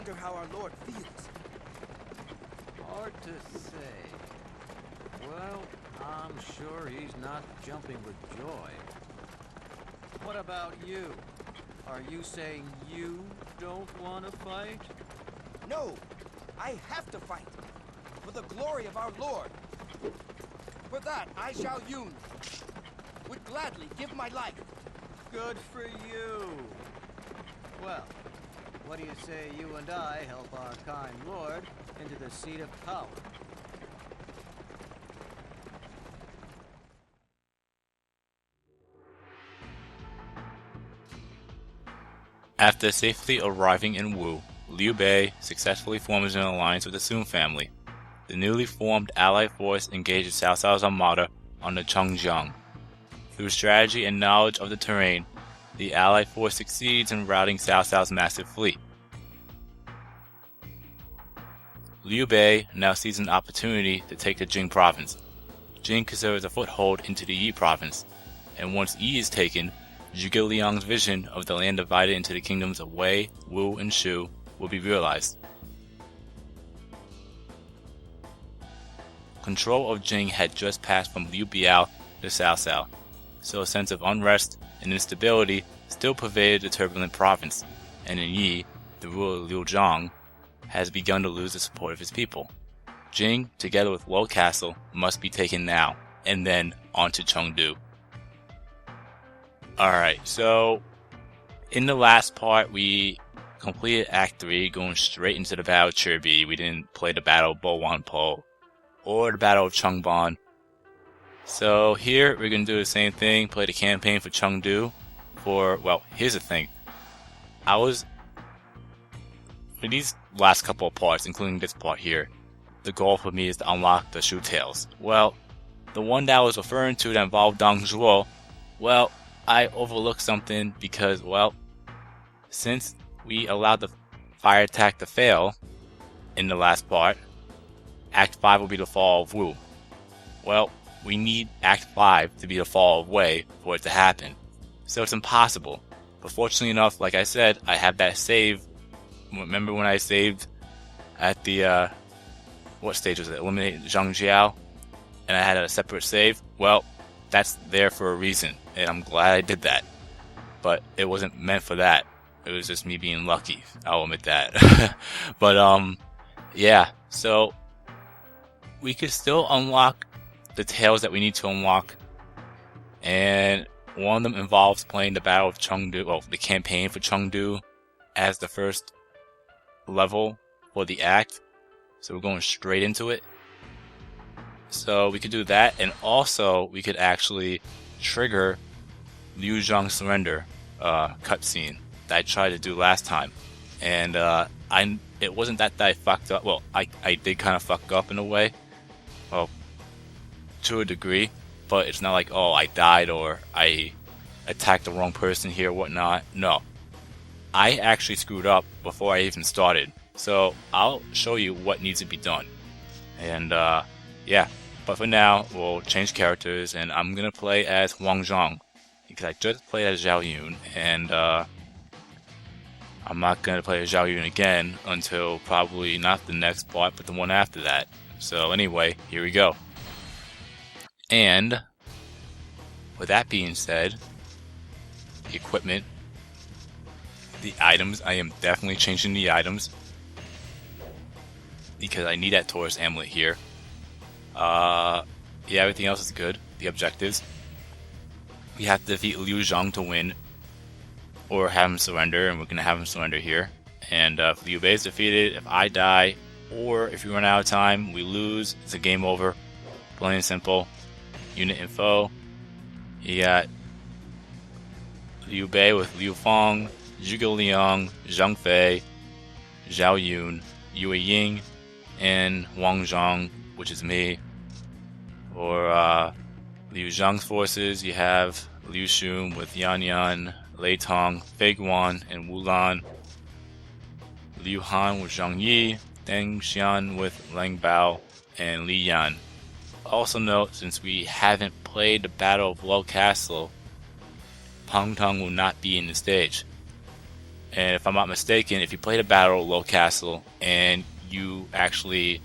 wonder how our Lord feels. Hard to say. Well, I'm sure he's not jumping with joy. What about you? Are you saying you don't want to fight? No, I have to fight. For the glory of our Lord. For that, I, Xiao Yun, would gladly give my life. Good for you. Well, what do you say you and I help our kind lord into the seat of power? After safely arriving in Wu, Liu Bei successfully forms an alliance with the Sun family. The newly formed allied force engages Cao Cao's armada on the Chengjiang. Through strategy and knowledge of the terrain, the allied force succeeds in routing Cao Cao's massive fleet. Liu Bei now sees an opportunity to take the Jing Province. Jing considers a foothold into the Yi Province, and once Yi is taken, Zhuge Liang's vision of the land divided into the kingdoms of Wei, Wu, and Shu will be realized. Control of Jing had just passed from Liu Biao to Cao Cao, so a sense of unrest and instability still pervaded the turbulent province, and in Yi, the ruler Liu Zhang has begun to lose the support of his people. Jing, together with Luo Castle, must be taken now, and then on to Chengdu. Alright, so in the last part we completed Act 3 going straight into the Battle of Chirbi. We didn't play the Battle of Bo Wan Po or the Battle of Chengban. So here we're going to do the same thing, play the campaign for Chengdu for, well, here's the thing. For these last couple of parts, including this part here, the goal for me is to unlock the Shu Tales. Well, the one that I was referring to that involved Deng Zhuo, well, I overlooked something because, well, since we allowed the fire attack to fail in the last part, Act 5 will be the fall of Wu. Well, we need Act 5 to be the fall of Wei for it to happen. So it's impossible. But fortunately enough, like I said, I have that save. Remember when I saved at the, what stage was it? Eliminate Zhang Jiao? And I had a separate save? Well, that's there for a reason, and I'm glad I did that. But it wasn't meant for that. It was just me being lucky. I'll admit that. But, yeah. So, we could still unlock the tales that we need to unlock. And one of them involves playing the Battle of Chengdu, well, the campaign for Chengdu as the first level for the act. So we're going straight into it. So we could do that, and also we could actually trigger Liu Zhang's surrender cutscene that I tried to do last time. And it wasn't that I fucked up. Well, I did kind of fuck up in a way. Well, to a degree. But it's not like, oh, I died or I attacked the wrong person here or whatnot. No. I actually screwed up before I even started. So I'll show you what needs to be done. And, yeah. But for now, we'll change characters, and I'm gonna play as Wang Zhang, because I just played as Xiao Yun, and I'm not gonna play as Xiao Yun again until probably not the next part, but the one after that. So anyway, here we go. And with that being said, the equipment, the items, I am definitely changing the items because I need that Taurus amulet here. Yeah, everything else is good. The objectives. We have to defeat Liu Zhang to win, or have him surrender, and we're gonna have him surrender here. And if Liu Bei is defeated, if I die, or if we run out of time, we lose. It's a game over. Plain and simple. Unit info. You got Liu Bei with Liu Feng, Zhuge Liang, Zhang Fei, Xiao Yun, Yue Ying, and Wang Zhang, which is me. For Liu Zhang's forces, you have Liu Xun with Yan Yan, Lei Tong, Fei Guan, and Wu Lan. Liu Han with Zhang Yi, Deng Xian with Lang Bao, and Li Yan. Also note, since we haven't played the Battle of Luo Castle, Peng Tong will not be in the stage. And if I'm not mistaken, if you played a battle at Luo Castle and you actually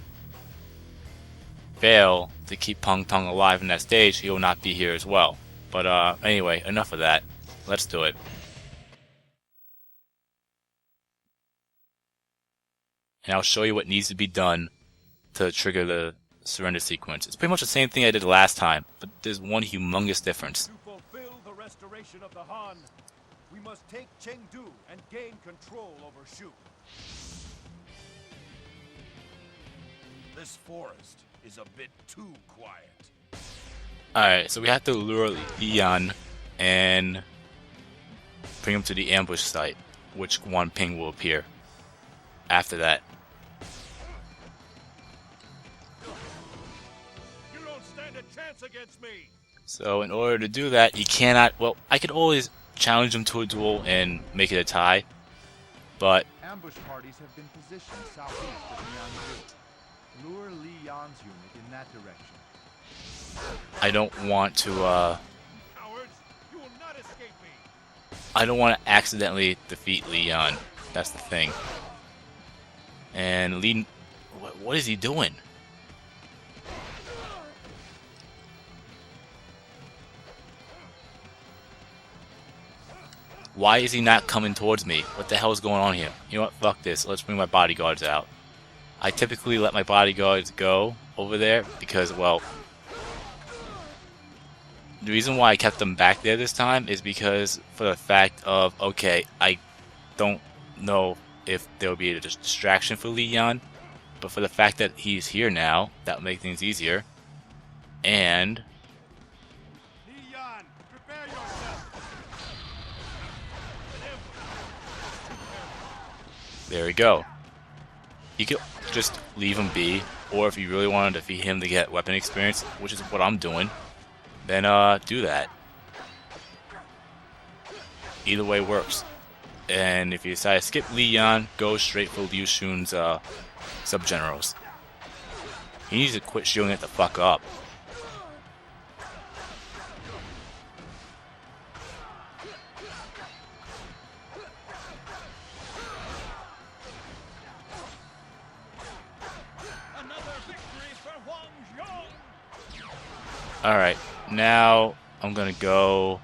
fail to keep Peng Tong alive in that stage, he will not be here as well. But anyway, enough of that. Let's do it. And I'll show you what needs to be done to trigger the surrender sequence. It's pretty much the same thing I did last time, but there's one humongous difference. To fulfill the restoration of the Han, we must take Chengdu and gain control over Shu. This forest is a bit too quiet. Alright, so we have to lure Xian and bring him to the ambush site, which one ping will appear after that. You don't stand a chance against me. So in order to do that, you cannot... Well, I could always challenge him to a duel and make it a tie, but Ambush parties have been positioned southeast of Mianzhu. Lure Li Yan's unit in that direction. I don't want to, Cowards, you will not escape me. I don't want to accidentally defeat Li Yan. That's the thing. And Li... What is he doing? Why is he not coming towards me? What the hell is going on here? You know what? Fuck this. Let's bring my bodyguards out. I typically let my bodyguards go over there because, well... The reason why I kept them back there this time is because for the fact of, okay, I don't know if there will be a distraction for Li Yan, but for the fact that he's here now, that will make things easier. And Li Yan, prepare yourself. there we go. You could just leave him be, or if you really want to defeat him to get weapon experience, which is what I'm doing, then do that. Either way works. And if you decide to skip Li Yan, go straight for Liu Xun's sub-generals. He needs to quit shooting it the fuck up. Alright, now I'm gonna go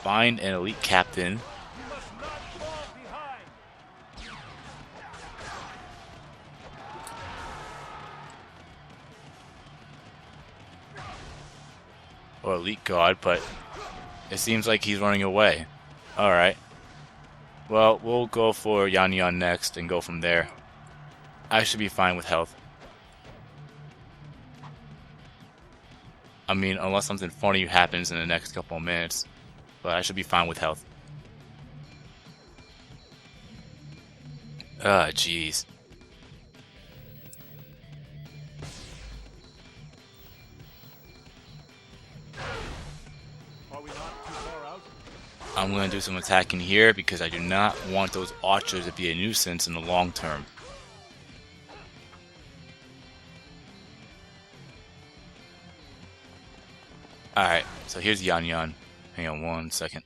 find an elite captain. You must not fall behind. Or elite guard, but it seems like he's running away. Alright. Well, we'll go for Yan Yan next and go from there. I should be fine with health. I mean, unless something funny happens in the next couple of minutes. But I should be fine with health. Ah, jeez. Are we not too far out? I'm going to do some attacking here because I do not want those archers to be a nuisance in the long term. Alright, so here's Yan Yan. Hang on one second.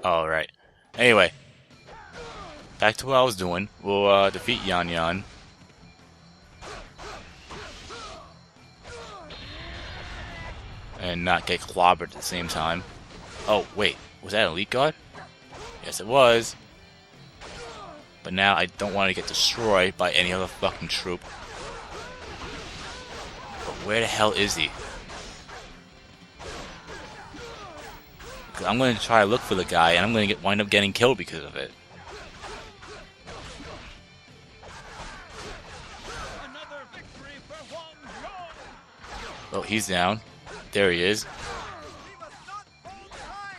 Alright. Anyway. Back to what I was doing. We'll defeat Yan Yan. And not get clobbered at the same time. Oh, wait. Was that an elite guard? Yes, it was. But now I don't want to get destroyed by any other fucking troop. Where the hell is he? Because I'm going to try to look for the guy, and I'm going to wind up getting killed because of it. Another victory for Wang Yong. Oh, he's down. There he is. We must not fall behind.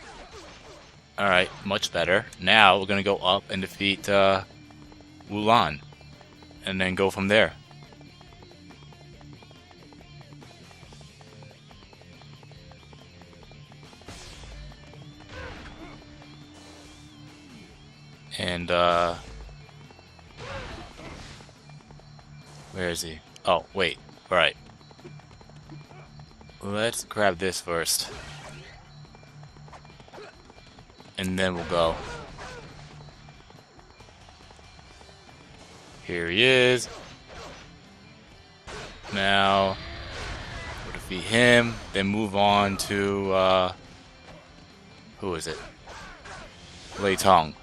Alright, much better. Now we're going to go up and defeat Wulan. And then go from there. And, where is he? Oh, wait. Alright. let's grab this first. And then we'll go. Here he is. Now, we'll defeat him, then move on to, who is it? Lei Tong.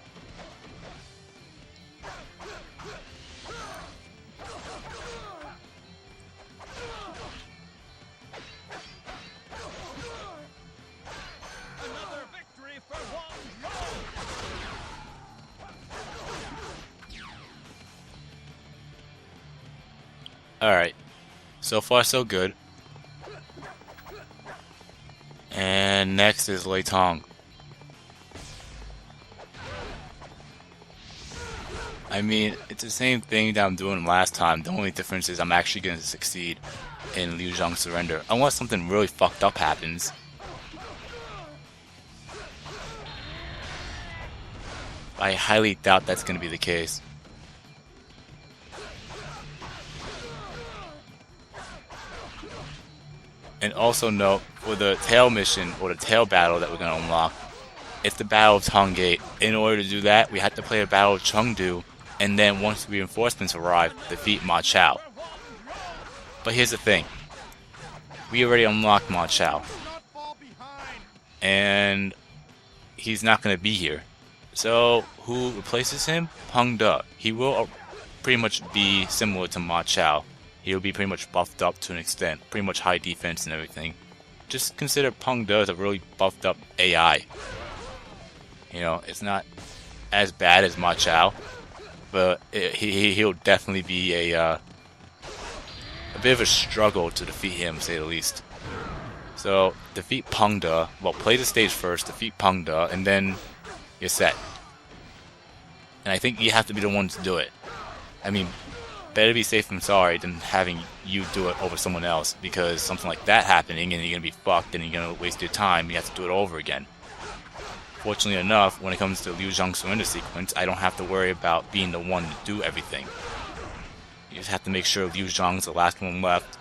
Another victory for Wang Yong! Alright. So far, so good. And next is Lei Tong. I mean, it's the same thing that I'm doing last time. The only difference is I'm actually going to succeed in Liu Zhang's surrender. Unless something really fucked up happens. I highly doubt that's going to be the case. And also note, for the tail mission, or the tail battle that we're going to unlock, it's the Battle of Tong Gate. In order to do that, we have to play a Battle of Chengdu, and then once reinforcements arrive, defeat Ma Chao. But here's the thing. We already unlocked Ma Chao. And he's not going to be here. So, who replaces him? Peng De. He will pretty much be similar to Ma Chao. He'll be pretty much buffed up to an extent. Pretty much high defense and everything. Just consider Peng De as a really buffed up AI. You know, it's not as bad as Ma Chao. But he'll definitely be a bit of a struggle to defeat him, to say the least. So, defeat Peng De. Well, play the stage first, defeat Peng De, and then you're set. And I think you have to be the one to do it. I mean, better be safe than sorry than having you do it over someone else, because something like that happening and you're going to be fucked and you're going to waste your time, you have to do it over again. Fortunately enough, when it comes to Liu Zhang's surrender sequence, I don't have to worry about being the one to do everything. You just have to make sure Liu Zhang's the last one left,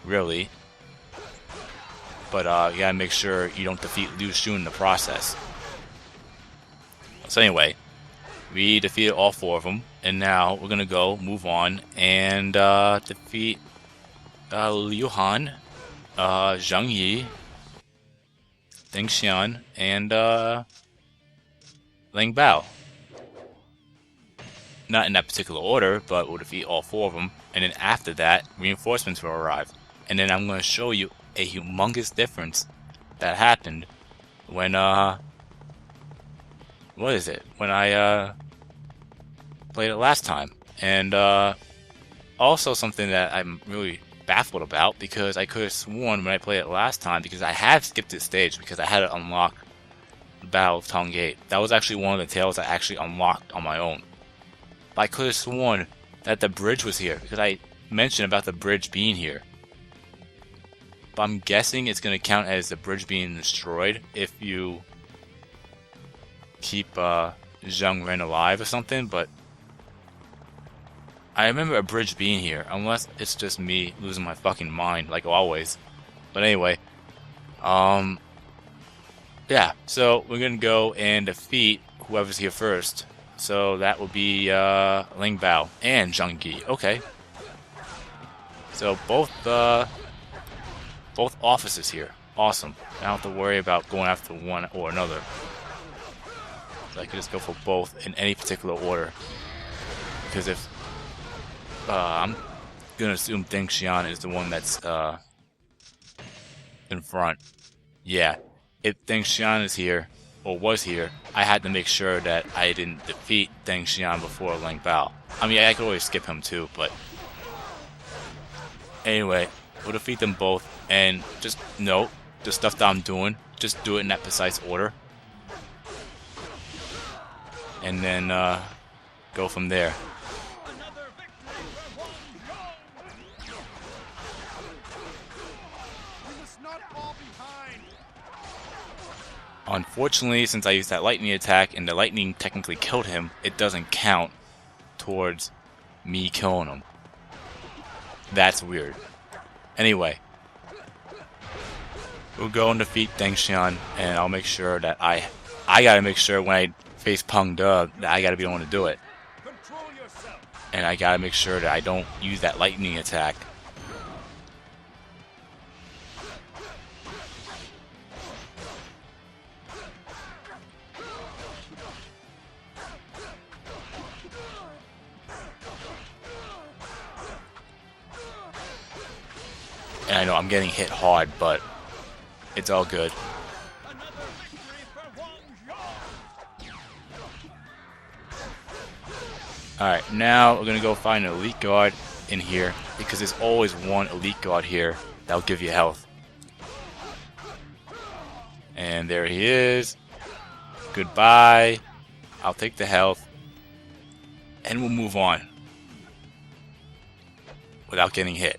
really. But you gotta make sure you don't defeat Liu Xun in the process. So anyway, we defeated all 4 of them, and now we're gonna go move on and defeat Liu Han, Zhang Yi, Deng Xian, and Lang Bao. Not in that particular order, but we'll defeat all 4 of them, and then after that, reinforcements will arrive. And then I'm going to show you a humongous difference that happened when, what is it? When I, played it last time. And, also something that I'm really baffled about, because I could have sworn when I played it last time, because I have skipped this stage, because I had to unlock the Battle of Tong Gate. That was actually one of the tales I actually unlocked on my own. But I could have sworn that the bridge was here, because I mentioned about the bridge being here. But I'm guessing it's going to count as the bridge being destroyed if you keep Zhang Ren alive or something, but I remember a bridge being here, unless it's just me losing my fucking mind, like always. But anyway, yeah, so we're going to go and defeat whoever's here first. So that will be Ling Bao and Zhang Yi. Okay. So both officers here. Awesome. I don't have to worry about going after one or another. So I can just go for both in any particular order. Because if I'm gonna assume Deng Xian is the one that's in front. Yeah. If Deng Xian is here, or was here, I had to make sure that I didn't defeat Deng Xian before Lang Bao. I mean, I could always skip him too, but anyway, we'll defeat them both, and just note the stuff that I'm doing, just do it in that precise order, and then go from there. Unfortunately, since I used that lightning attack and the lightning technically killed him, it doesn't count towards me killing him. That's weird. Anyway, we'll go and defeat Deng Xian, and I'll make sure that I gotta make sure when I face Peng De that I gotta be the one to do it. Control yourself. And I gotta make sure that I don't use that lightning attack. And I know I'm getting hit hard, but it's all good. Another victory for Wang Zhang. Alright, now we're gonna go find an elite guard in here, because there's always one elite guard here that'll give you health. And there he is. Goodbye. I'll take the health. And we'll move on. Without getting hit.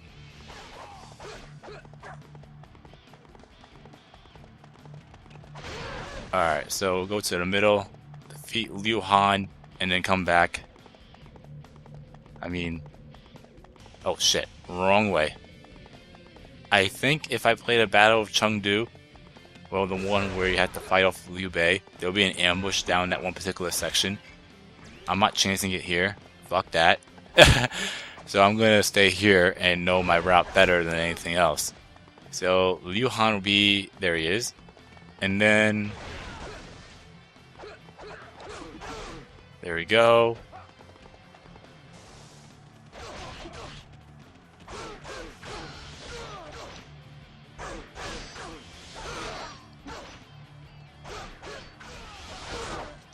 Alright, so we'll go to the middle, defeat Liu Han, and then come back. I mean... Oh shit, wrong way. I think if I play the Battle of Chengdu, well, the one where you have to fight off Liu Bei, there'll be an ambush down that one particular section. I'm not chancing it here. Fuck that. So I'm gonna stay here and know my route better than anything else. So Liu Han will be... there he is. And then... there we go.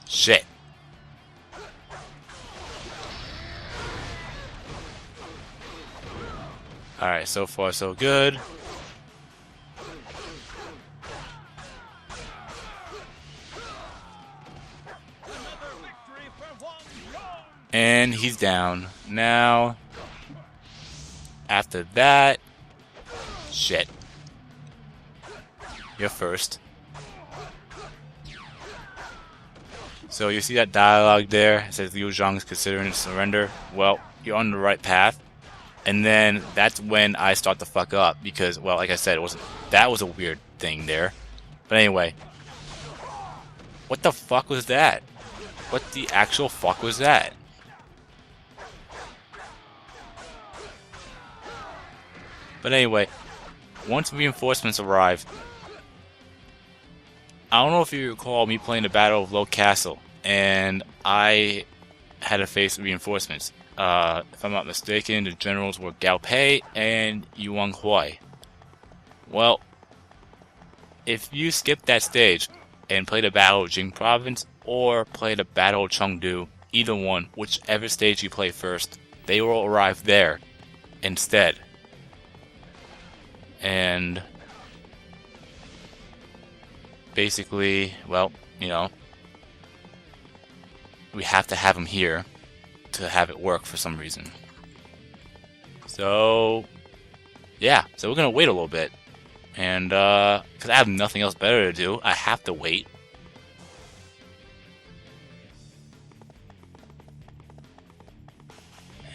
Shit. Alright, so far so good. And he's down. Now, after that, shit. You're first. So you see that dialogue there? It says Liu Zhang is considering surrender. Well, you're on the right path. And then that's when I start to fuck up because, well, like I said, that was a weird thing there. But anyway, what the fuck was that? What the actual fuck was that? But anyway, once reinforcements arrive, I don't know if you recall me playing the Battle of Luo Castle, and I had to face reinforcements. If I'm not mistaken, the generals were Gao Pei and Yuan Huai. Well, if you skip that stage and play the Battle of Jing Province or play the Battle of Chengdu, either one, whichever stage you play first, they will arrive there instead. And basically, well, you know, we have to have them here to have it work for some reason. So, yeah, so we're gonna wait a little bit. And, because I have nothing else better to do, I have to wait.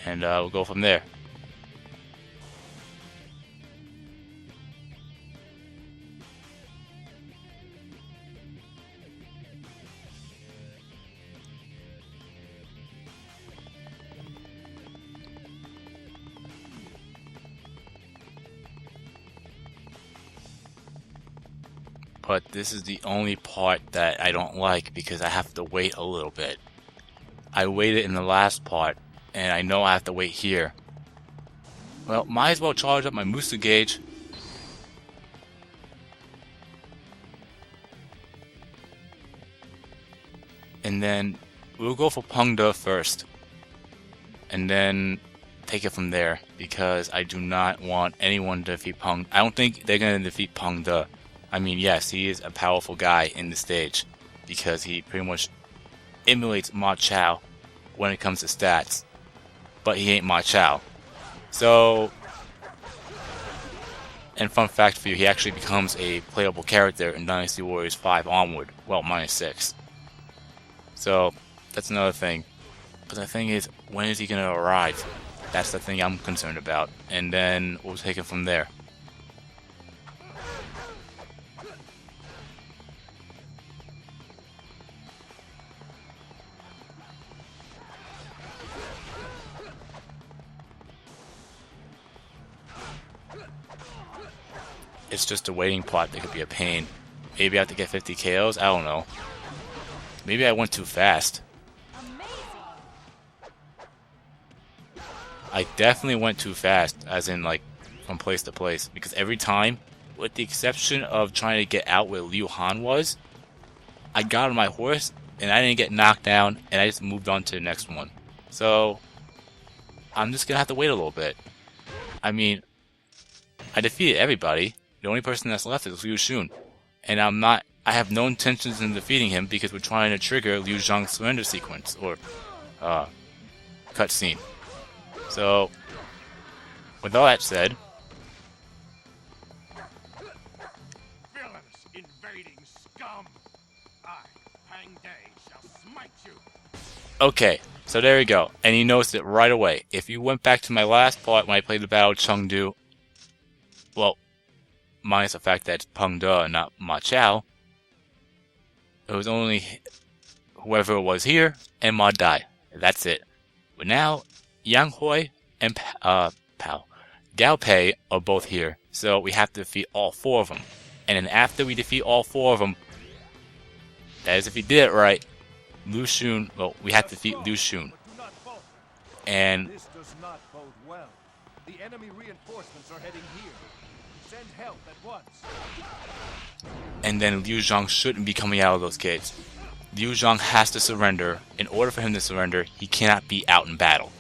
And, we'll go from there. But this is the only part that I don't like because I have to wait a little bit. I waited in the last part, and I know I have to wait here. Well, might as well charge up my Musa gauge. And then we'll go for Peng De first. And then take it from there, because I do not want anyone to defeat Peng. I don't think they're going to defeat Peng De. I mean, yes, he is a powerful guy in the stage, because he pretty much emulates Ma Chao when it comes to stats, but he ain't Ma Chao. So, and fun fact for you, he actually becomes a playable character in Dynasty Warriors 5 onward, well, -6. So, that's another thing. But the thing is, when is he going to arrive? That's the thing I'm concerned about, and then we'll take it from there. it's just a waiting plot that could be a pain. Maybe I have to get 50 KOs? I don't know. Maybe I went too fast. I definitely went too fast, as in, like, from place to place. Because every time, with the exception of trying to get out where Liu Han was, I got on my horse, and I didn't get knocked down, and I just moved on to the next one. So, I'm just gonna have to wait a little bit. I mean, I defeated everybody. The only person that's left is Liu Xun. And I have no intentions in defeating him because we're trying to trigger Liu Zhang's surrender sequence, or, cutscene. So, with all that said... Villainous invading scum! I, Pang Dai, shall smite you! Okay, so there you go. And you noticed it right away. If you went back to my last part when I played the Battle of Chengdu, well, minus the fact that it's Peng De and not Ma Chao, it was only whoever was here and Ma Dai. That's it. But now, Yang Huai and Gao Pei are both here, so we have to defeat all 4 of them. And then after we defeat all 4 of them, that is if we did it right, Liu Xun, well, we have to defeat Liu Xun. And This does not bode well. The enemy reinforcements are heading here. Send help at once. and then Liu Zhang shouldn't be coming out of those gates. Liu Zhang has to surrender. In order for him to surrender, he cannot be out in battle.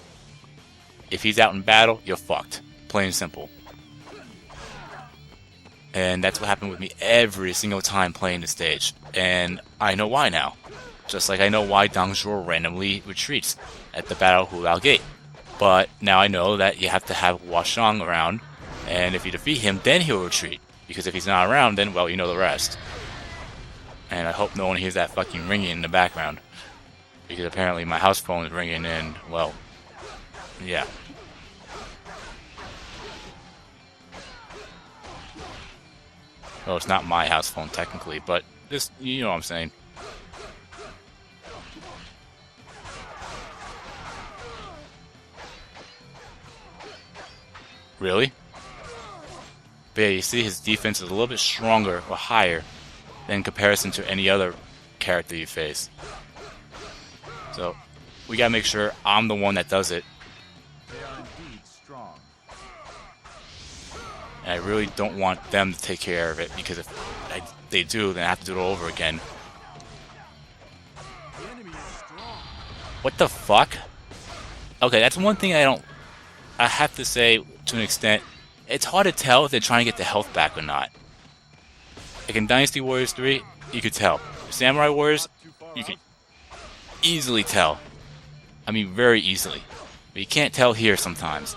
If he's out in battle, you're fucked. Plain and simple. And that's what happened with me every single time playing the stage. And I know why now. Just like I know why Deng Zhuo randomly retreats at the Battle of Hulao Gate. But now I know that you have to have Hua Shang around, and if you defeat him, then he'll retreat. Because if he's not around, then, well, you know the rest. And I hope no one hears that fucking ringing in the background. Because apparently my house phone is ringing and, well, yeah. Well, it's not my house phone technically, but this, you know what I'm saying. Really? But yeah, you see his defense is a little bit stronger or higher than in comparison to any other character you face. So, we gotta make sure I'm the one that does it. They are indeed strong. And I really don't want them to take care of it, because if they do, then I have to do it all over again. The enemy is strong. What the fuck? Okay, that's one thing I have to say to an extent. It's hard to tell if they're trying to get the health back or not. Like in Dynasty Warriors 3, you could tell. Samurai Warriors, you can easily tell. I mean, very easily. But you can't tell here sometimes.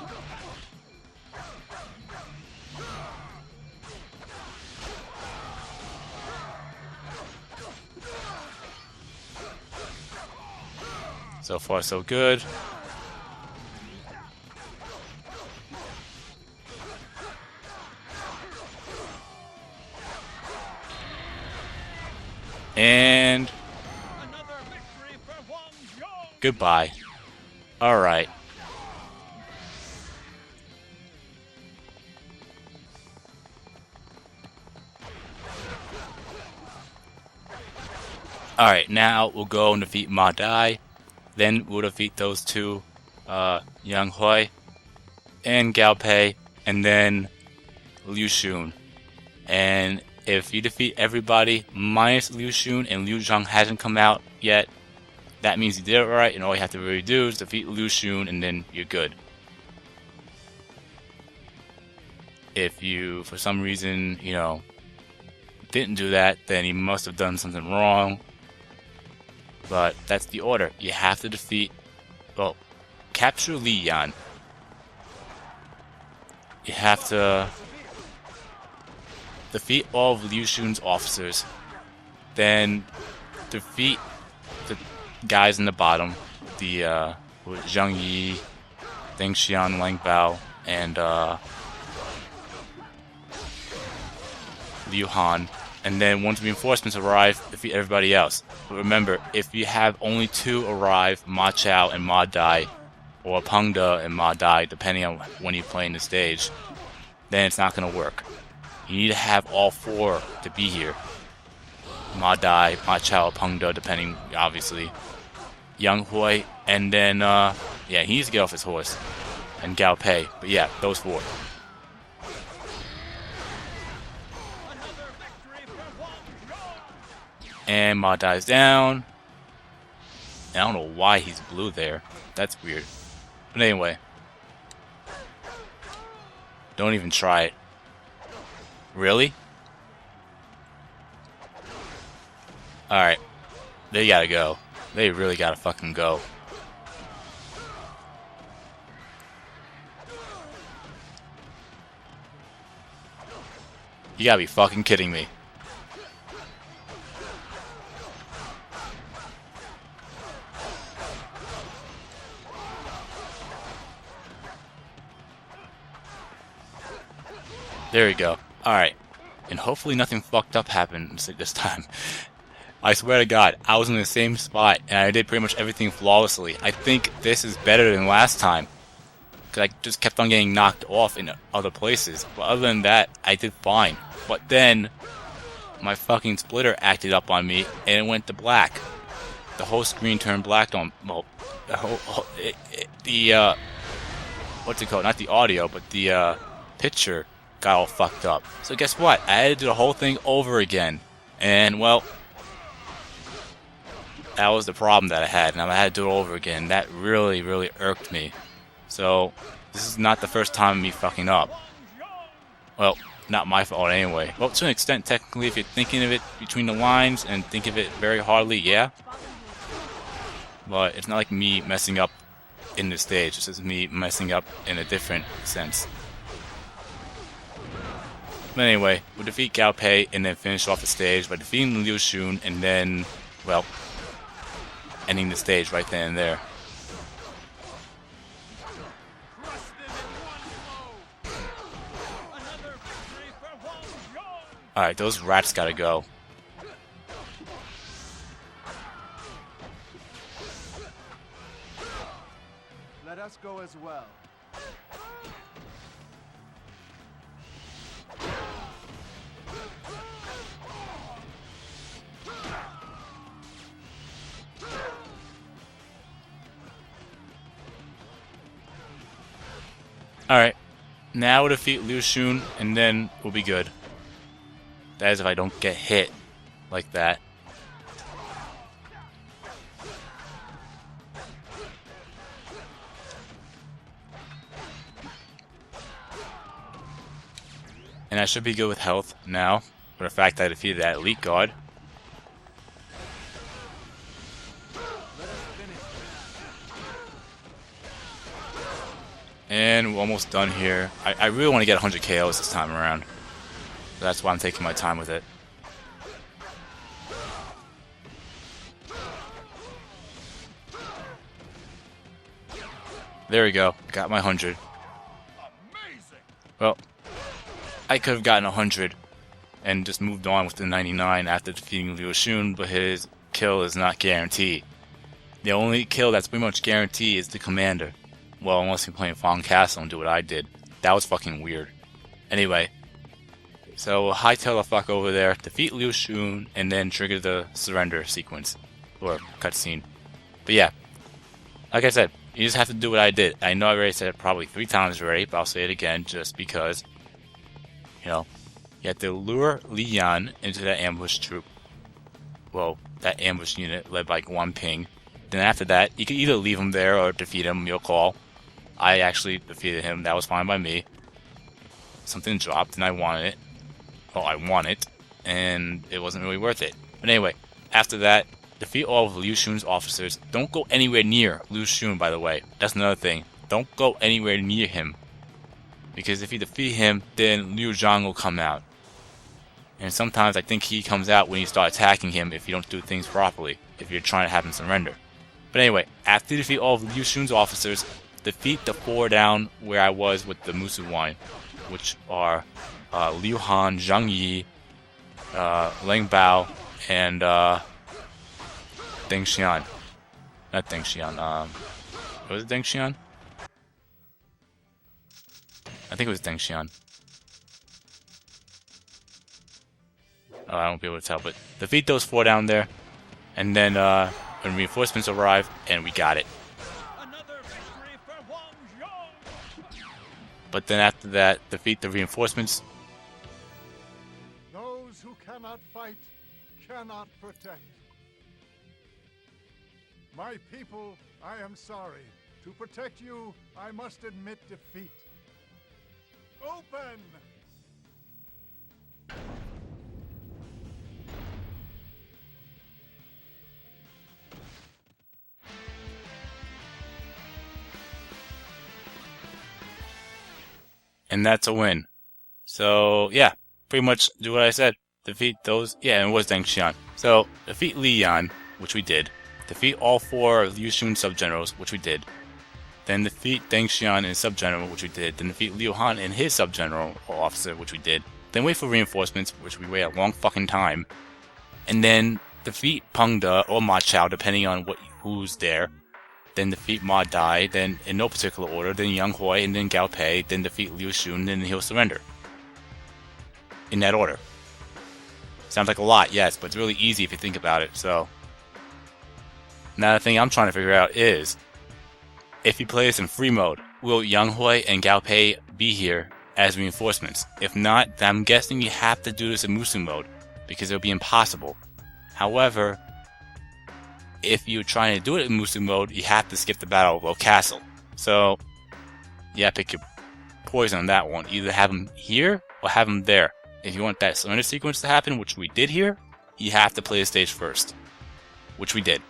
So far, so good. And goodbye. Alright. Alright, now we'll go and defeat Ma Dai. Then we'll defeat those two, Yang Huai and Gao Pei, and then Liu Xun. And if you defeat everybody minus Liu Xun and Liu Zhang hasn't come out yet, that means you did it right, and all you have to really do is defeat Liu Xun, and then you're good. If you, for some reason, you know, didn't do that, then you must have done something wrong. But that's the order. You have to defeat, well, capture Li Yan. You have to defeat all of Liu Xun's officers. Then defeat the guys in the bottom. The Zhang Yi, Deng Xian, Wang Bao, and Liu Han. And then once reinforcements arrive, defeat everybody else. But remember, if you have only 2 arrive, Ma Chao and Ma Dai, or Peng De and Ma Dai, depending on when you play in the stage, then it's not going to work. You need to have all 4 to be here. Ma Dai, Ma Chao, Peng De, depending, obviously. Yang Huai, and then, yeah, he needs to get off his horse. And Gao Pei, but yeah, those 4. And Ma Dai's down. And I don't know why he's blue there. That's weird. But anyway. Don't even try it. Really? Alright. They gotta go. They really gotta fucking go. You gotta be fucking kidding me. There we go. Alright. And hopefully nothing fucked up happens this time. I swear to God, I was in the same spot and I did pretty much everything flawlessly. I think this is better than last time. Because I just kept on getting knocked off in other places. But other than that, I did fine. But then, my fucking splitter acted up on me and it went to black. The whole screen turned black on, well, what's it called? Not the audio, but the picture got all fucked up. So guess what? I had to do the whole thing over again. And, well, that was the problem that I had. And I had to do it over again. That really, really irked me. So, this is not the first time me fucking up. Well, not my fault anyway. Well, to an extent, technically, if you're thinking of it between the lines and think of it very hardly, yeah. But it's not like me messing up in the stage. It's just me messing up in a different sense. But anyway, we'll defeat Gao Pei and then finish off the stage by defeating Liu Xun and then, well, ending the stage right then and there. Alright, those rats gotta go. Let us go as well. Alright, now we'll defeat Liu Xun and then we'll be good. That is if I don't get hit like that. And I should be good with health now, for the fact that I defeated that elite guard. And we're almost done here. I really want to get 100 KOs this time around. So that's why I'm taking my time with it. There we go. Got my 100. Well, I could have gotten 100 and just moved on with the 99 after defeating Liu Xun, but his kill is not guaranteed. The only kill that's pretty much guaranteed is the commander. Well, unless you're playing Luo Castle and do what I did. That was fucking weird. Anyway, so we'll hightail the fuck over there, defeat Liu Xun, and then trigger the surrender sequence. Or cutscene. But yeah, like I said, you just have to do what I did. I know I already said it probably 3 times already, but I'll say it again just because, you know, you have to lure Lian into that ambush troop. Well, that ambush unit led by Guan Ping. Then after that, you can either leave him there or defeat him, your call. I actually defeated him, that was fine by me. Something dropped and I wanted it. Well, I want it, and it wasn't really worth it. But anyway, after that, defeat all of Liu Xun's officers. Don't go anywhere near Liu Xun, by the way. That's another thing. Don't go anywhere near him. Because if you defeat him, then Liu Zhang will come out. And sometimes I think he comes out when you start attacking him if you don't do things properly. If you're trying to have him surrender. But anyway, after you defeat all of Liu Xun's officers, defeat the 4 down where I was with the Musu Wine. Which are Liu Han, Zhang Yi, Leng Bao, and Deng Xian. Not Deng Xian. Was it Deng Xian? I think it was Deng Xian. I won't be able to tell, but defeat those 4 down there, and then when reinforcements arrive, and we got it. Another victory for Wang Zhong. But then after that, defeat the reinforcements. Those who cannot fight cannot protect. My people, I am sorry. To protect you, I must admit defeat. Open! And that's a win. So, yeah, pretty much do what I said. Defeat those. Yeah, and it was Deng Xian. So, defeat Lian, which we did. Defeat all 4 Liu Xun subgenerals, which we did. Then defeat Deng Xian and subgeneral, which we did. Then defeat Liu Han and his subgeneral officer, which we did. Then wait for reinforcements, which we wait a long fucking time. And then defeat Peng De or Ma Chao, depending on who's there. Then defeat Ma Dai, then in no particular order, then Yang Huai, and then Gao Pei, then defeat Liu Xun, then he'll surrender. In that order. Sounds like a lot, yes, but it's really easy if you think about it, so. Now the thing I'm trying to figure out is, if you play this in free mode, will Yang Huai and Gao Pei be here as reinforcements? If not, then I'm guessing you have to do this in Musu mode, because it'll be impossible. However, if you're trying to do it in Musu mode, you have to skip the battle of Luo Castle. So, yeah, pick your poison on that one. Either have them here, or have them there. If you want that surrender sequence to happen, which we did here, you have to play the stage first. Which we did.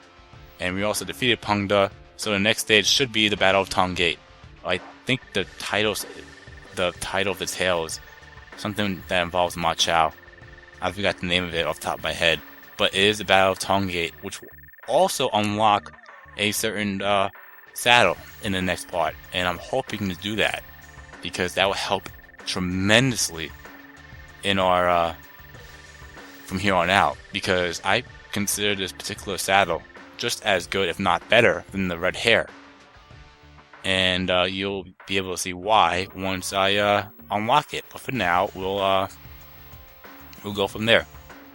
And we also defeated Peng De, so the next stage should be the Battle of Tong Gate. I think the title of the tale is something that involves Ma Chao. I forgot the name of it off the top of my head. But it is the Battle of Tong Gate, which will also unlock a certain saddle in the next part. And I'm hoping to do that, because that will help tremendously in our from here on out. Because I consider this particular saddle just as good, if not better, than the red hair. And you'll be able to see why once I unlock it. But for now, we'll go from there.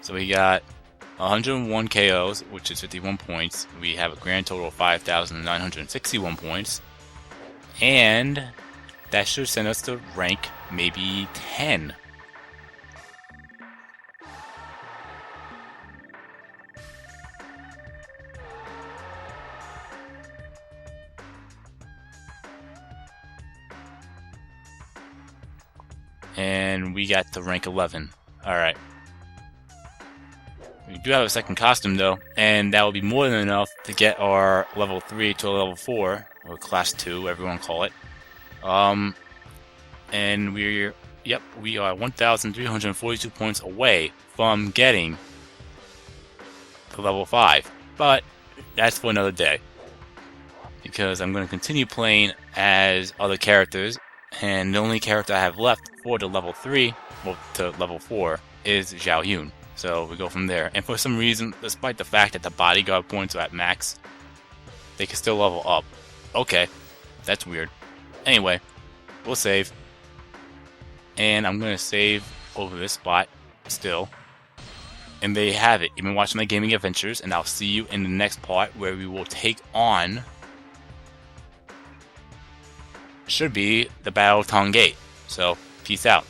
So we got 101 KOs, which is 51 points. We have a grand total of 5,961 points. And that should send us to rank maybe 10. And we got to rank 11. Alright. We do have a second costume though, and that will be more than enough to get our level 3 to a level 4, or class 2, whatever you want to call it. And we are 1,342 points away from getting to level 5. But that's for another day, because I'm going to continue playing as other characters, and the only character I have left for the level 3, well, to level 4, is Zhao Yun. So we go from there. And for some reason, despite the fact that the bodyguard points are at max, they can still level up. Okay, that's weird. Anyway, we'll save. And I'm going to save over this spot still. And there you have it. You've been watching my gaming adventures, and I'll see you in the next part where we will take on, should be the Battle of Tong Gate. So, peace out.